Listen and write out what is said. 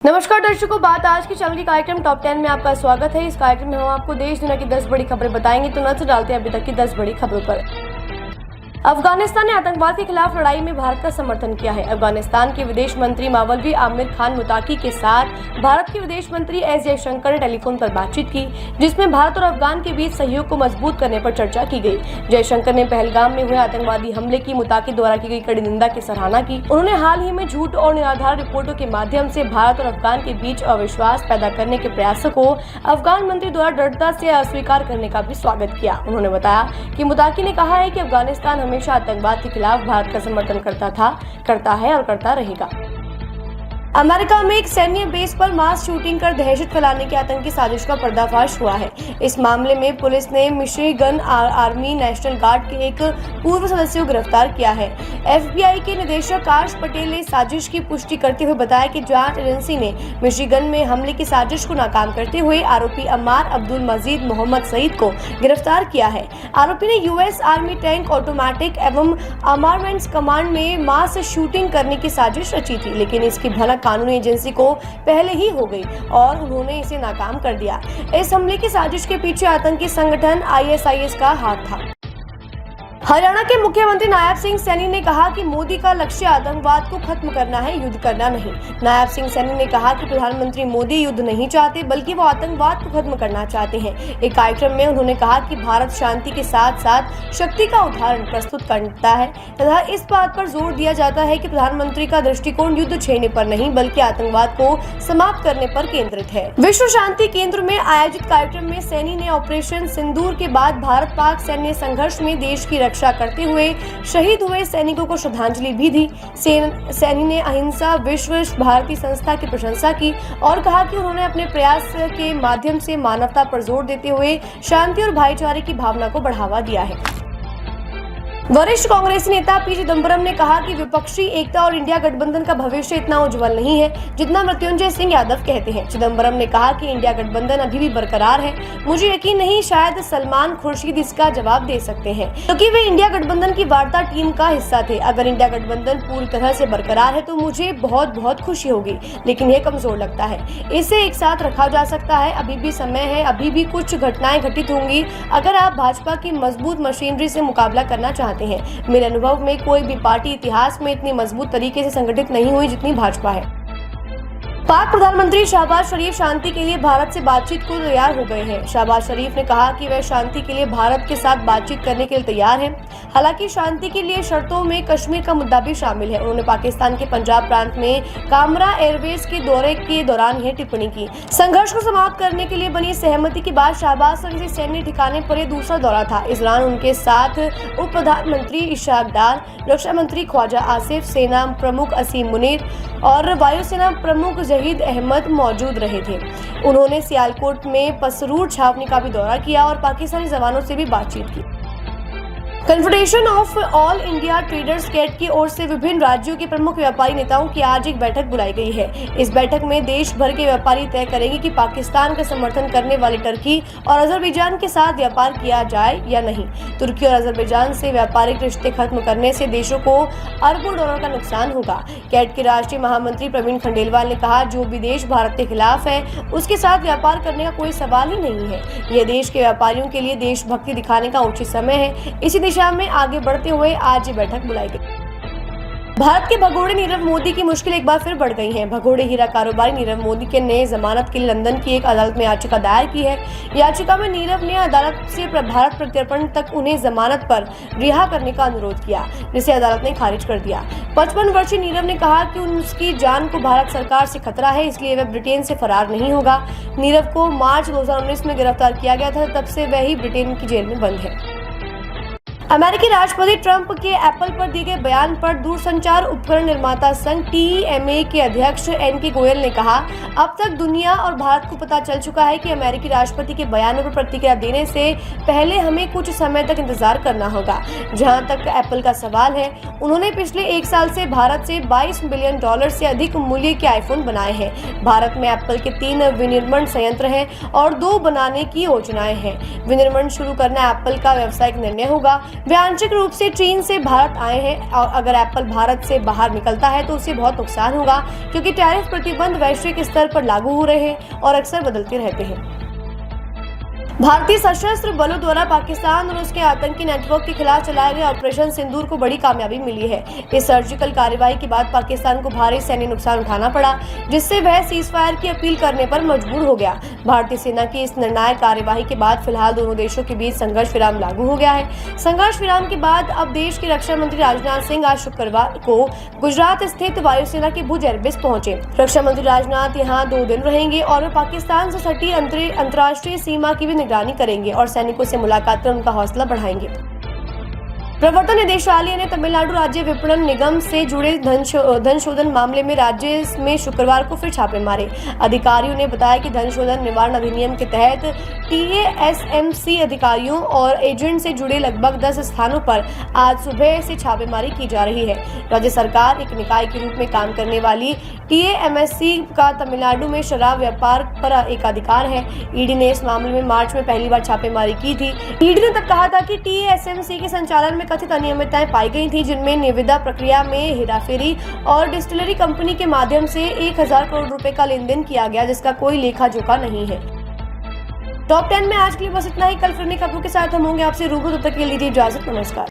नमस्कार दर्शकों, बात आज की चैनल के कार्यक्रम टॉप 10 में आपका स्वागत है। इस कार्यक्रम में हम आपको देश दुनिया की 10 बड़ी खबरें बताएंगे। तो नजर डालते हैं अभी तक की 10 बड़ी खबरों पर। अफगानिस्तान ने आतंकवाद के खिलाफ लड़ाई में भारत का समर्थन किया है। अफगानिस्तान के विदेश मंत्री मौलवी आमिर खान मुताकी के साथ भारत के विदेश मंत्री एस जयशंकर ने टेलीफोन पर बातचीत की, जिसमें भारत और अफगान के बीच सहयोग को मजबूत करने पर चर्चा की गई। जयशंकर ने पहलगाम में हुए आतंकवादी हमले की मुताकी द्वारा की गई कड़ी निंदा की सराहना की। उन्होंने हाल ही में झूठ और निराधार रिपोर्टों के माध्यम से भारत और अफगान के बीच अविश्वास पैदा करने के प्रयासों को अफगान मंत्री द्वारा दृढ़ता से अस्वीकार करने का भी स्वागत किया। उन्होंने बताया कि मुताकी ने कहा है कि अफगानिस्तान हमेशा आतंकवाद के खिलाफ भारत का समर्थन करता है और करता रहेगा। अमेरिका में एक सैन्य बेस पर मास शूटिंग कर दहशत फैलाने की आतंकी साजिश का पर्दाफाश हुआ है। इस मामले में पुलिस ने मिशिगन आर्मी नेशनल गार्ड के एक पूर्व सदस्य को गिरफ्तार किया है। FBI के निदेशक आकाश पटेल ने साजिश की पुष्टि करते हुए बताया कि जांच एजेंसी ने मिशिगन में हमले की साजिश को नाकाम करते हुए आरोपी अम्मार अब्दुल मजीद मोहम्मद सईद को गिरफ्तार किया है। आरोपी ने US आर्मी टैंक ऑटोमेटिक एवं आर्मामेंट्स कमांड में मास शूटिंग करने की साजिश रची थी, लेकिन इसकी भनक कानूनी एजेंसी को पहले ही हो गई और उन्होंने इसे नाकाम कर दिया। इस हमले की साजिश के पीछे आतंकी संगठन ISIS का हाथ था। हरियाणा के मुख्यमंत्री नायब सिंह सैनी ने कहा कि मोदी का लक्ष्य आतंकवाद को खत्म करना है, युद्ध करना नहीं। नायब सिंह सैनी ने कहा कि प्रधानमंत्री मोदी युद्ध नहीं चाहते, बल्कि वो आतंकवाद को खत्म करना चाहते हैं। एक कार्यक्रम में उन्होंने कहा कि भारत शांति के साथ साथ शक्ति का उदाहरण प्रस्तुत करता है तथा इस बात पर जोर दिया जाता है कि प्रधानमंत्री का दृष्टिकोण युद्ध छेड़ने पर नहीं, बल्कि आतंकवाद को समाप्त करने पर केंद्रित है। विश्व शांति केंद्र में आयोजित कार्यक्रम में सैनी ने ऑपरेशन सिंदूर के बाद भारत पाक सैन्य संघर्ष में देश की रक्षा करते हुए शहीद हुए सैनिकों को श्रद्धांजलि भी दी। सैनी ने अहिंसा विश्व भारती संस्था की प्रशंसा की और कहा कि उन्होंने अपने प्रयास के माध्यम से मानवता पर जोर देते हुए शांति और भाईचारे की भावना को बढ़ावा दिया है। वरिष्ठ कांग्रेसी नेता P चिदंबरम ने कहा कि विपक्षी एकता और इंडिया गठबंधन का भविष्य इतना उज्जवल नहीं है जितना मृत्युंजय सिंह यादव कहते हैं। चिदंबरम ने कहा कि इंडिया गठबंधन अभी भी बरकरार है। मुझे यकीन नहीं, शायद सलमान खुर्शीद इसका जवाब दे सकते हैं, क्योंकि वे इंडिया गठबंधन की वार्ता टीम का हिस्सा थे। अगर इंडिया गठबंधन पूरी तरह से बरकरार है तो मुझे बहुत बहुत खुशी होगी, लेकिन यह कमजोर लगता है। इसे एक साथ रखा जा सकता है, अभी भी समय है, अभी भी कुछ घटनाएं घटित होंगी अगर आप भाजपा की मजबूत मशीनरी से मुकाबला करना चाहते हैं। मेरे अनुभव में कोई भी पार्टी इतिहास में इतनी मजबूत तरीके से संगठित नहीं हुई जितनी भाजपा है। पाक प्रधानमंत्री शहबाज शरीफ शांति के लिए भारत से बातचीत को तैयार हो गए हैं। शहबाज शरीफ ने कहा कि वह शांति के लिए भारत के साथ बातचीत करने के लिए तैयार हैं। हालांकि शांति के लिए शर्तों में कश्मीर का मुद्दा भी शामिल है। उन्होंने पाकिस्तान के पंजाब प्रांत में कामरा एयरवेज के दौरे के दौरान यह टिप्पणी की। संघर्ष को समाप्त करने के लिए बनी सहमति के बाद शहबाज शरीफ के सैन्य ठिकाने पर यह दूसरा दौरा था। इस दौरान उनके साथ उप प्रधानमंत्री इशाक डार, रक्षा मंत्री ख्वाजा आसिफ, सेना प्रमुख असीम मुनीर और वायुसेना प्रमुख जहीद अहमद मौजूद रहे थे। उन्होंने सियालकोट में पसरूर छावनी का भी दौरा किया और पाकिस्तानी जवानों से भी बातचीत की। Confederation of All India Traders CAT की ओर से विभिन्न राज्यों के प्रमुख व्यापारी नेताओं की आज एक बैठक बुलाई गई है। इस बैठक में देश भर के व्यापारी तय करेंगे कि पाकिस्तान का समर्थन करने वाले तुर्की और अजरबैजान के साथ व्यापार किया जाए या नहीं। तुर्की और अजरबैजान से व्यापारिक रिश्ते खत्म करने से देशों को अरबों डॉलर का नुकसान होगा। कैट के राष्ट्रीय महामंत्री प्रवीण खंडेलवाल ने कहा, जो भी देश भारत के खिलाफ है उसके साथ व्यापार करने का कोई सवाल ही नहीं है। यह देश के व्यापारियों के लिए देशभक्ति दिखाने का उचित समय है। इसी दिशा में आगे बढ़ते हुए आज ये बैठक बुलाई गई। भारत के भगोड़े नीरव मोदी की मुश्किल एक बार फिर बढ़ गई है। भगोड़े हीरा कारोबारी नीरव मोदी के ने जमानत के लिए लंदन की एक अदालत में याचिका दायर की है। याचिका में नीरव ने अदालत से भारत प्रत्यर्पण तक उन्हें जमानत पर रिहा करने का अनुरोध किया, जिसे अदालत ने खारिज कर दिया। 55 वर्षीय नीरव ने कहा कि उसकी जान को भारत सरकार से खतरा है, इसलिए वह ब्रिटेन से फरार नहीं होगा। नीरव को मार्च 2019 में गिरफ्तार किया गया था, तब से वह ही ब्रिटेन की जेल में बंद है। अमेरिकी राष्ट्रपति ट्रंप के एप्पल पर दिए गए बयान पर दूरसंचार उपकरण निर्माता संघ TEMA के अध्यक्ष NK गोयल ने कहा, अब तक दुनिया और भारत को पता चल चुका है कि अमेरिकी राष्ट्रपति के बयानों पर प्रतिक्रिया देने से पहले हमें कुछ समय तक इंतजार करना होगा। जहां तक एप्पल का सवाल है, उन्होंने पिछले एक साल से भारत से $22 बिलियन से अधिक मूल्य के आईफोन बनाए हैं। भारत में एप्पल के 3 विनिर्माण संयंत्र हैं और 2 बनाने की योजनाएं हैं। विनिर्माण शुरू करना एप्पल का व्यावसायिक निर्णय होगा। वे आंशिक रूप से चीन से भारत आए हैं और अगर एप्पल भारत से बाहर निकलता है तो उसे बहुत नुकसान होगा, क्योंकि टैरिफ प्रतिबंध वैश्विक स्तर पर लागू हो रहे हैं और अक्सर बदलते रहते हैं। भारतीय सशस्त्र बलों द्वारा पाकिस्तान और उसके आतंकी नेटवर्क के खिलाफ चलाए गए ऑपरेशन सिंदूर को बड़ी कामयाबी मिली है। इस सर्जिकल कार्रवाई के बाद पाकिस्तान को भारी सैन्य नुकसान उठाना पड़ा, जिससे वह सीजफायर की अपील करने पर मजबूर हो गया। भारतीय सेना की इस निर्णायक कार्रवाई के बाद फिलहाल दोनों देशों के बीच संघर्ष विराम लागू हो गया है। संघर्ष विराम के बाद अब देश के रक्षा मंत्री राजनाथ सिंह आज शुक्रवार को गुजरात स्थित वायुसेना के भुज एयरबेस पहुंचे। रक्षा मंत्री राजनाथ यहाँ 2 दिन रहेंगे और वे पाकिस्तान से सटी अंतर्राष्ट्रीय सीमा की भी निगरानी करेंगे और सैनिकों से मुलाकात कर उनका हौसला बढ़ाएंगे। प्रवर्तन निदेशालय ने तमिलनाडु राज्य विपणन निगम से जुड़े धन शोधन मामले में राज्य में शुक्रवार को फिर छापे मारे। अधिकारियों ने बताया कि धन शोधन निवारण अधिनियम के तहत TASMC अधिकारियों और एजेंट से जुड़े लगभग 10 स्थानों पर आज सुबह से छापेमारी की जा रही है। राज्य सरकार एक निकाय के रूप में काम करने वाली TAMSC का तमिलनाडु में शराब व्यापार पर एकाधिकार है। ईडी ने इस मामले में मार्च में पहली बार छापेमारी की थी। ईडी ने तब कहा था कि TASMC के संचालन में कथित अनियमितताएं पाई गई थी, जिनमें निविदा प्रक्रिया में हेराफेरी और डिस्टिलरी कंपनी के माध्यम से 1000 करोड़ रुपए का लेन देन किया गया, जिसका कोई लेखा जोखा नहीं है। टॉप 10 में आज के लिए बस इतना ही। कल फिर नई खबरों के साथ हम होंगे आपसे रूबरू। तब तक के लिए लीजिए इजाजत। नमस्कार।